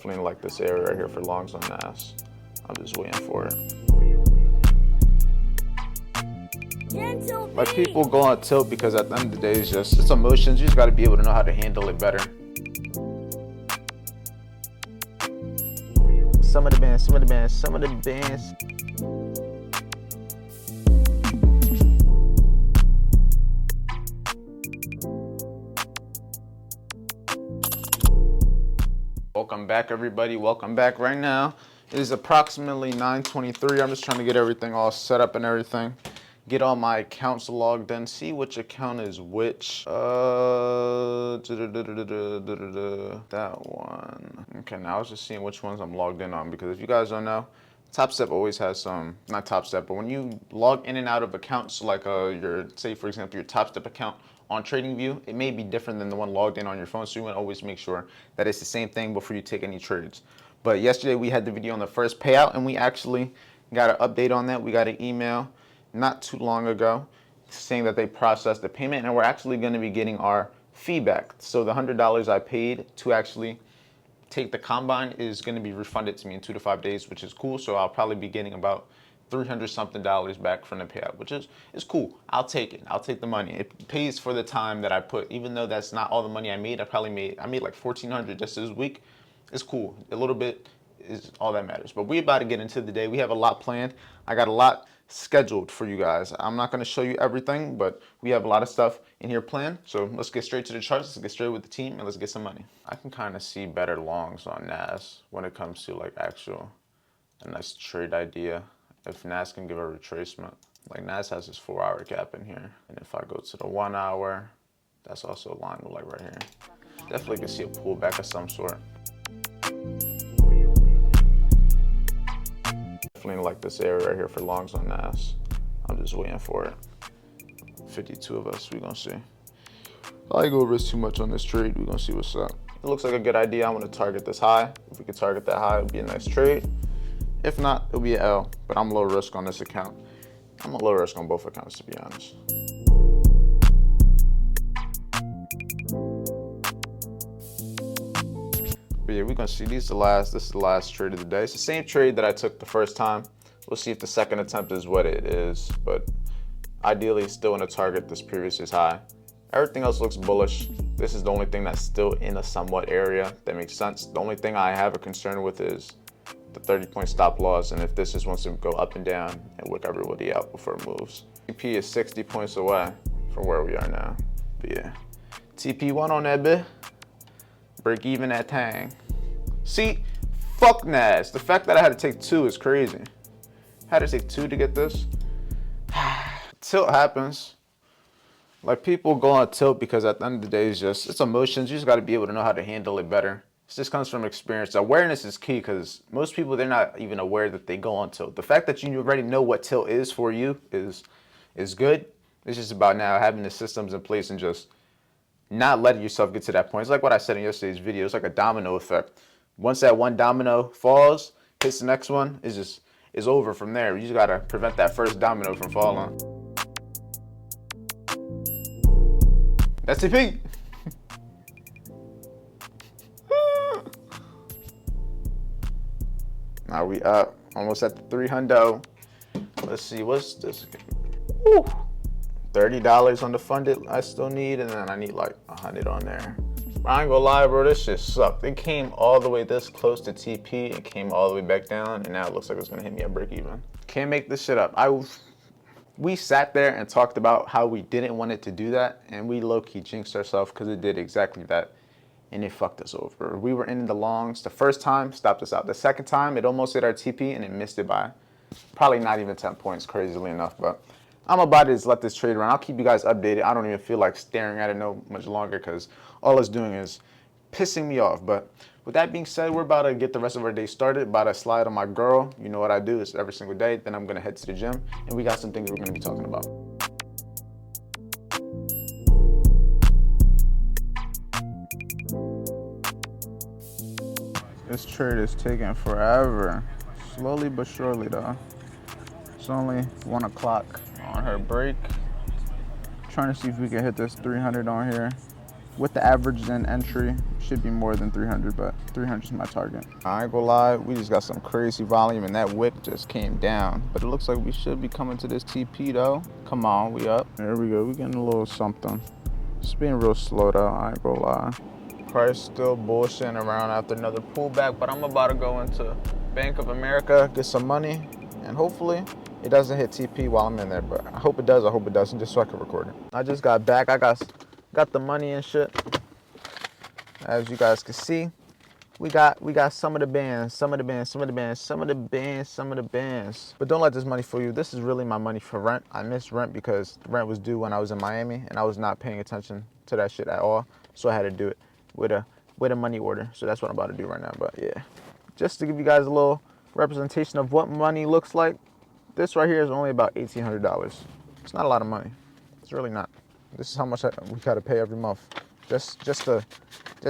Definitely like this area right here for longs on NAS. I'm just waiting for it. Like people go on tilt because at the end of the day it's emotions. You just got to be able to know how to handle it better. Some of the bands. Welcome back, everybody. Welcome back. Right now it is approximately 9:23. I'm just trying to get everything all set up and everything. Get all my accounts logged in. See which account is which. That one. Okay, now I was just seeing which ones I'm logged in on, because if you guys don't know, Top Step always has some, not Top Step, but when you log in and out of accounts, like your, say for example, your Top Step account on TradingView, it may be different than the one logged in on your phone, so you want to always make sure that it's the same thing before you take any trades. But yesterday we had the video on the first payout, and we actually got an update on that. We got an email not too long ago saying that they processed the payment, and we're actually going to be getting our feedback. So the $100 I paid to actually take the combine is going to be refunded to me in 2 to 5 days, which is cool. So I'll probably be getting about $300 something back from the payout, which is cool. I'll take it. I'll take the money. It pays for the time that I put, even though that's not all the money I made. I made like $1,400 just this week. It's cool. A little bit is all that matters. But we're about to get into the day. We have a lot planned. I got a lot scheduled for you guys. I'm not going to show you everything, but we have a lot of stuff in here planned. So let's get straight to the charts. Let's get straight with the team and let's get some money. I can kind of see better longs on NAS when it comes to like actual a nice trade idea. If NAS can give a retracement, like NAS has this 4-hour gap in here, and if I go to the 1 hour, that's also aligned with like right here. Definitely can see a pullback of some sort. Definitely like this area right here for longs on NAS. I'm just waiting for it. 52 of us, we're gonna see. I ain't gonna risk too much on this trade. We're gonna see what's up. It looks like a good idea. I'm gonna target this high. If we can target that high, it'll be a nice trade. If not, it'll be an L, but I'm low risk on this account. I'm a low risk on both accounts, to be honest. But yeah, we're gonna see this is the last trade of the day. It's the same trade that I took the first time. We'll see if the second attempt is what it is, but ideally still in a target this previous is high. Everything else looks bullish. This is the only thing that's still in a somewhat area that makes sense. The only thing I have a concern with is the 30-point stop loss, and if this just wants to go up and down and work everybody out before it moves. TP is 60 points away from where we are now. But yeah, TP1 on that bit. Break even that tang. See, fuck NAS. The fact that I had to take 2 is crazy. I had to take 2 to get this. Tilt happens. Like people go on tilt because at the end of the day it's emotions. You just got to be able to know how to handle it better. This just comes from experience. Awareness is key, because most people, they're not even aware that they go on tilt. The fact that you already know what tilt is for you is good. It's just about now having the systems in place and just not letting yourself get to that point. It's like what I said in yesterday's video. It's like a domino effect. Once that one domino falls, hits the next one, it's over from there. You just gotta prevent that first domino from falling. That's TP. Now we up, almost at the 300. Let's see, what's this? Woo. $30 on the funded I still need, and then I need like 100 on there. I ain't gonna lie, bro, this shit sucked. It came all the way this close to TP, it came all the way back down, and now it looks like it's gonna hit me at break even. Can't make this shit up. We sat there and talked about how we didn't want it to do that, and we low-key jinxed ourselves because it did exactly that, and it fucked us over. We were in the longs the first time, stopped us out. The second time, it almost hit our TP, and it missed it by probably not even 10 points, crazily enough, but I'm about to just let this trade run. I'll keep you guys updated. I don't even feel like staring at it no much longer because all it's doing is pissing me off. But with that being said, we're about to get the rest of our day started. About to slide on my girl. You know what I do. It's every single day. Then I'm going to head to the gym, and we got some things we're going to be talking about. This trade is taking forever. Slowly but surely, though. It's only 1 o'clock on her break. Trying to see if we can hit this 300 on here. With the average then entry, should be more than 300, but 300 is my target. I ain't gonna lie, we just got some crazy volume and that wick just came down. But it looks like we should be coming to this TP though. Come on, we up. There we go, we getting a little something. It's being real slow though, I ain't gonna lie. Price still bullshitting around after another pullback, but I'm about to go into Bank of America, get some money, and hopefully it doesn't hit TP while I'm in there, but I hope it does, I hope it doesn't, just so I can record it. I just got back, I got the money and shit. As you guys can see, we got some of the bands. But don't let this money fool you. This is really my money for rent. I missed rent because rent was due when I was in Miami, and I was not paying attention to that shit at all. So I had to do it with a money order. So that's what I'm about to do right now. But yeah, just to give you guys a little representation of what money looks like. This right here is only about $1,800. It's not a lot of money. It's really not. This is how much we gotta pay every month, just to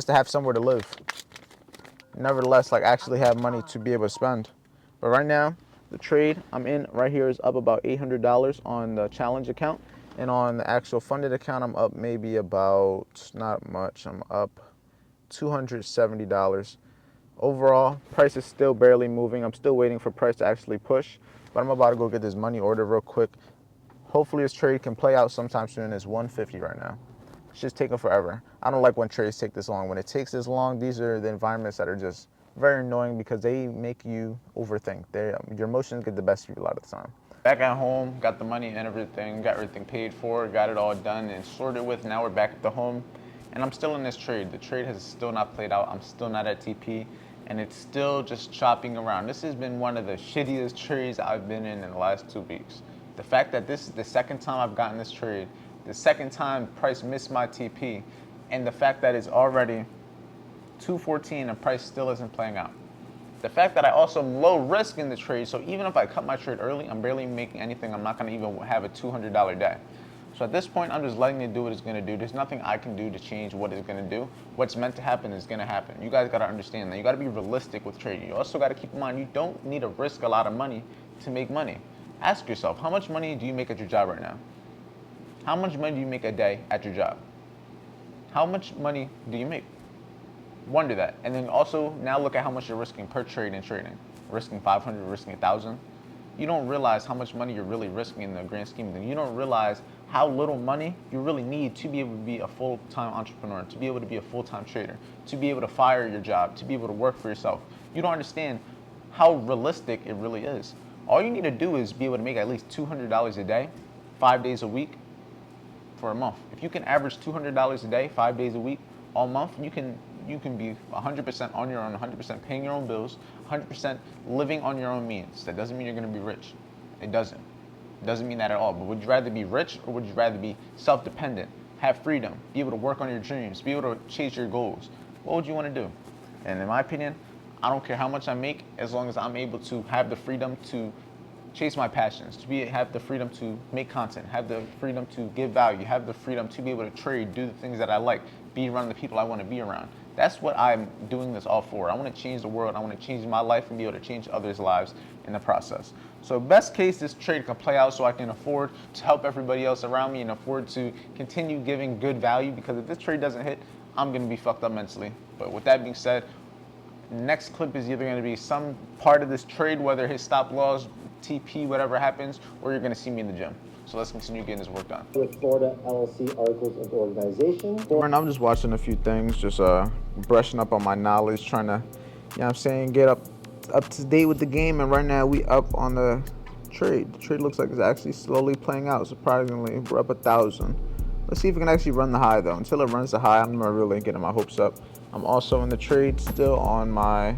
have somewhere to live. Nevertheless, like actually have money to be able to spend. But right now, the trade I'm in right here is up about $800 on the challenge account, and on the actual funded account, I'm up maybe about, not much, I'm up $270. Overall, price is still barely moving. I'm still waiting for price to actually push, but I'm about to go get this money order real quick. Hopefully this trade can play out sometime soon. It's 150 right now. It's just taking forever. I don't like when trades take this long. When it takes this long, these are the environments that are just very annoying because they make you overthink. Your emotions get the best of you a lot of the time. Back at home, got the money and everything, got everything paid for, got it all done and sorted with. Now we're back at the home, and I'm still in this trade. The trade has still not played out. I'm still not at TP, and it's still just chopping around. This has been one of the shittiest trades I've been in the last 2 weeks. The fact that this is the second time I've gotten this trade, the second time price missed my TP, and the fact that it's already 214 and price still isn't playing out. The fact that I also am low risk in the trade, so even if I cut my trade early, I'm barely making anything. I'm not gonna even have a $200 day. So at this point, I'm just letting it do what it's gonna do. There's nothing I can do to change what it's gonna do. What's meant to happen is gonna happen. You guys gotta understand that. You gotta be realistic with trading. You also gotta keep in mind, you don't need to risk a lot of money to make money. Ask yourself, how much money do you make at your job right now? How much money do you make a day at your job? How much money do you make? Wonder that. And then also now look at how much you're risking per trade in trading. Risking 500, risking 1,000. You don't realize how much money you're really risking in the grand scheme of things. You don't realize how little money you really need to be able to be a full-time entrepreneur, to be able to be a full-time trader, to be able to fire your job, to be able to work for yourself. You don't understand how realistic it really is. All you need to do is be able to make at least $200 a day, 5 days a week, for a month. If you can average $200 a day, 5 days a week, all month, you can be 100% on your own, 100% paying your own bills, 100% living on your own means. That doesn't mean you're gonna be rich. It doesn't. It doesn't mean that at all. But would you rather be rich or would you rather be self-dependent, have freedom, be able to work on your dreams, be able to chase your goals? What would you wanna do? And in my opinion, I don't care how much I make as long as I'm able to have the freedom to chase my passions, have the freedom to make content, have the freedom to give value, have the freedom to be able to trade, do the things that I like, be around the people I want to be around. That's what I'm doing this all for. I want to change the world. I want to change my life and be able to change others' lives in the process. So best case, this trade can play out so I can afford to help everybody else around me and afford to continue giving good value, because if this trade doesn't hit, I'm going to be fucked up mentally. But with that being said, next clip is either going to be some part of this trade, whether it hits stop loss, TP, whatever happens, or you're going to see me in the gym. So let's continue getting this work done. With Florida LLC Articles of Organization. I'm just watching a few things, just brushing up on my knowledge, trying to, you know what I'm saying, get up to date with the game. And right now we up on the trade. The trade looks like it's actually slowly playing out. Surprisingly, we're up 1,000. Let's see if we can actually run the high though. Until it runs the high, I'm not really getting my hopes up. I'm also in the trade still on my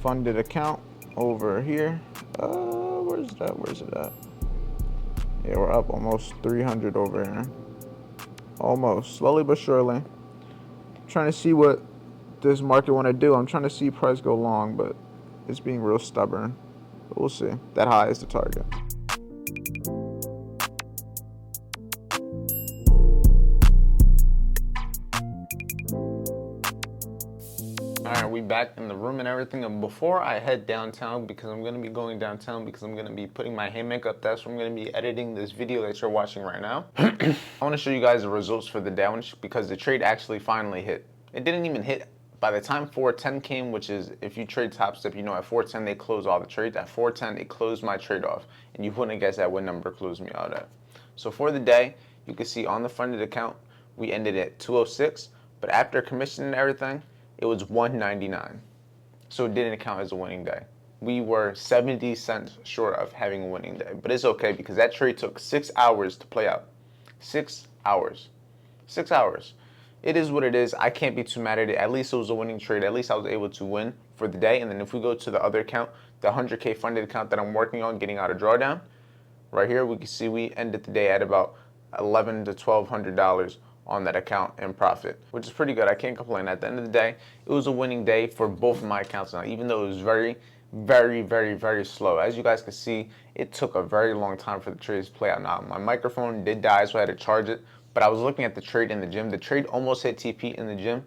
funded account over here. Where's it at? Yeah, we're up almost 300 over here. Almost, slowly but surely. I'm trying to see what this market want to do. I'm trying to see price go long, but it's being real stubborn. But we'll see. That high is the target. Alright, we back in the room and everything, and before I head downtown, because I'm going to be going downtown because I'm going to be putting my hair makeup, that's where I'm going to be editing this video that you're watching right now. I want to show you guys the results for the day, because the trade actually finally hit. It didn't even hit By the time 410 came, which is, if you trade Top Step, you know at 410 they close all the trades. At 410 it closed my trade off, and you wouldn't guess at what number closed me out at. So for the day, you can see on the funded account we ended at 206, but after commission and everything, it was 199. So it didn't count as a winning day. We were 70 cents short of having a winning day, but it's okay because that trade took 6 hours to play out. 6 hours. 6 hours. It is what it is. I can't be too mad at it. At least it was a winning trade. At least I was able to win for the day. And then if we go to the other account, the 100K funded account that I'm working on getting out of drawdown, right here we can see we ended the day at about $1,100 to $1,200 on that account in profit, which is pretty good. I can't complain. At the end of the day, it was a winning day for both of my accounts now, even though it was very, very, very, very slow. As you guys can see, it took a very long time for the trades to play out. Now, my microphone did die, so I had to charge it. But I was looking at the trade in the gym. The trade almost hit TP in the gym,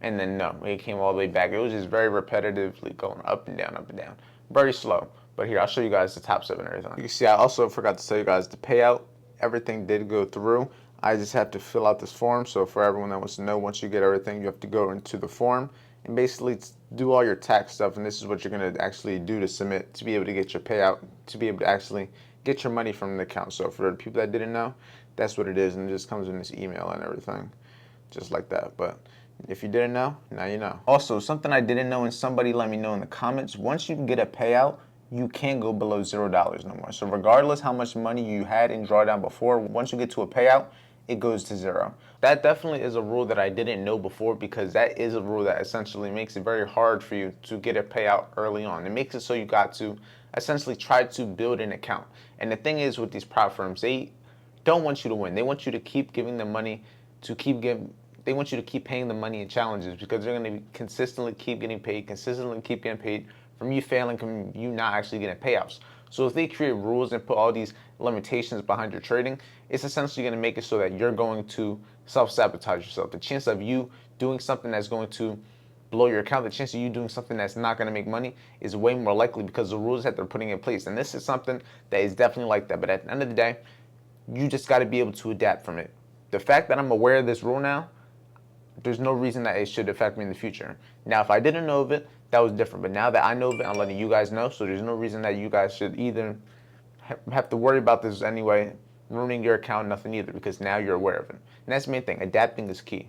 and then no, it came all the way back. It was just very repetitively going up and down, very slow. But here, I'll show you guys the Top Step and everything. You can see I also forgot to tell you guys the payout. Everything did go through. I just have to fill out this form. So for everyone that wants to know, once you get everything, you have to go into the form and basically do all your tax stuff. And this is what you're going to actually do to submit to be able to get your payout, to be able to actually get your money from the account. So for the people that didn't know, that's what it is, and it just comes in this email and everything, just like that. But if you didn't know, now you know. Also, something I didn't know, and somebody let me know in the comments, once you get a payout, you can't go below $0 no more. So regardless how much money you had in drawdown before, once you get to a payout, it goes to zero. That definitely is a rule that I didn't know before, because that is a rule that essentially makes it very hard for you to get a payout early on. It makes it so you got to essentially try to build an account. And the thing is with these prop firms, they don't want you to win. They want you to keep giving them money they want you to keep paying the money in challenges, because they're going to consistently keep getting paid, from you failing, from you not actually getting payouts. So if they create rules and put all these limitations behind your trading, it's essentially going to make it so that you're going to self-sabotage yourself. The chance of you doing something that's going to blow your account, the chance of you doing something that's not going to make money is way more likely, because of the rules that they're putting in place. And this is something that is definitely like that. But at the end of the day, you just got to be able to adapt from it. The fact that I'm aware of this rule now, there's no reason that it should affect me in the future. Now, if I didn't know of it, that was different. But now that I know of it, I'm letting you guys know. So there's no reason that you guys should either have to worry about this anyway, ruining your account, nothing either, because now you're aware of it. And that's the main thing. Adapting is key.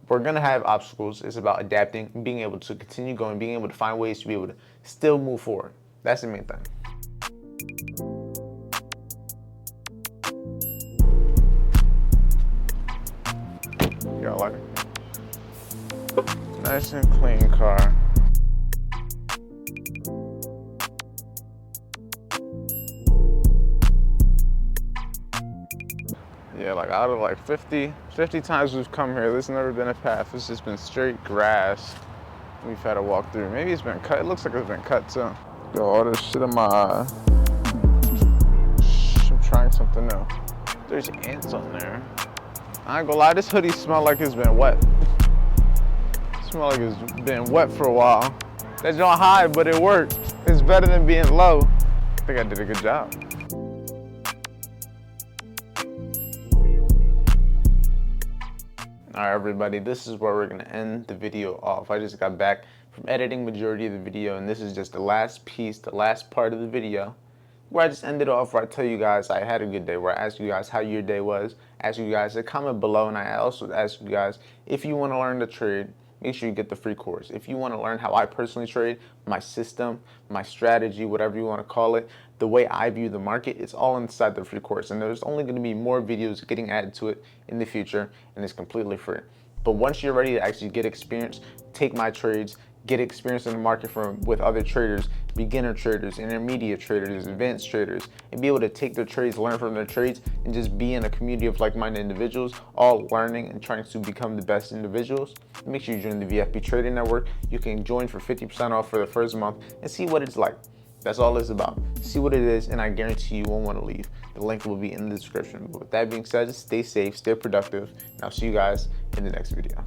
We're going to have obstacles. It's about adapting, being able to continue going, being able to find ways to be able to still move forward. That's the main thing. Y'all like it? Nice and clean car. Yeah, like out of like 50 times we've come here, there's never been a path. It's just been straight grass we've had to walk through. Maybe it's been cut. It looks like it's been cut too. Yo, all this shit in my eye. I'm trying something new. There's ants on there. I ain't gonna lie, this hoodie smells like it's been wet. It smells like it's been wet for a while. That joint high, but it worked. It's better than being low. I think I did a good job. All right, everybody, this is where we're gonna end the video off. I just got back from editing majority of the video, and this is just the last piece, the last part of the video, where I just ended off where I tell you guys I had a good day, where I asked you guys how your day was, ask you guys to comment below, and I also ask you guys if you want to learn to trade, make sure you get the free course. If you want to learn how I personally trade, my system, my strategy, whatever you want to call it, the way I view the market, it's all inside the free course. And there's only going to be more videos getting added to it in the future, and it's completely free. But once you're ready to actually get experience, take my trades, get experience in the market with other traders, beginner traders, intermediate traders, advanced traders, and be able to take their trades, learn from their trades, and just be in a community of like-minded individuals, all learning and trying to become the best individuals. Make sure you join the VFB Trading Network. You can join for 50% off for the first month and see what it's like. That's all it's about. See what it is, and I guarantee you won't want to leave. The link will be in the description. But with that being said, stay safe, stay productive, and I'll see you guys in the next video.